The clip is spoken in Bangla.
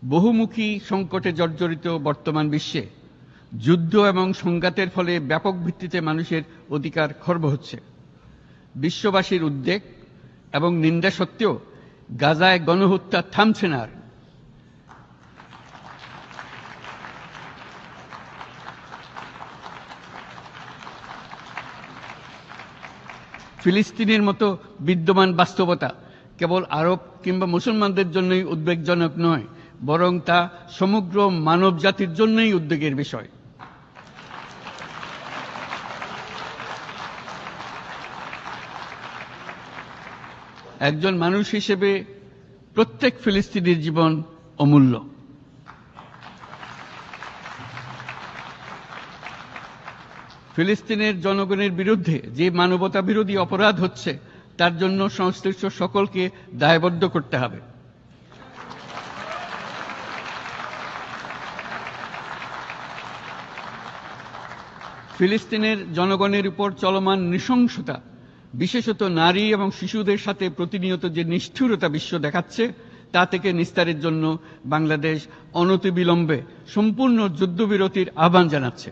বহুমুখী সংকটে জর্জরিত বর্তমান বিশ্বে যুদ্ধ এবং সংঘাতের ফলে ব্যাপক ভিত্তিতে মানুষের অধিকার খর্ব হচ্ছে। বিশ্ববাসীর উদ্বেগ এবং নিন্দা সত্ত্বেও গাজায় গণহত্যা থামছে না। ফিলিস্তিনের মতো বিদ্যমান বাস্তবতা কেবল আরব কিংবা মুসলমানদের জন্যই উদ্বেগজনক নয়, বরং তা সমগ্র মানব জাতির জন্যই উদ্বেগের বিষয়। একজন মানুষ হিসেবে প্রত্যেক ফিলিস্তিনির জীবন অমূল্য। ফিলিস্তিনের জনগণের বিরুদ্ধে যে মানবতা বিরোধী অপরাধ হচ্ছে তার জন্য সংশ্লিষ্ট সকলকে দায়বদ্ধ করতে হবে। ফিলিস্তিনের জনগণের উপর চলমান নৃশংসতা, বিশেষত নারী এবং শিশুদের সাথে প্রতিনিয়ত যে নিষ্ঠুরতা বিশ্ব দেখাচ্ছে, তা থেকে নিস্তারের জন্য বাংলাদেশ অনতিবিলম্বে সম্পূর্ণ যুদ্ধবিরতির আহ্বান জানাচ্ছে।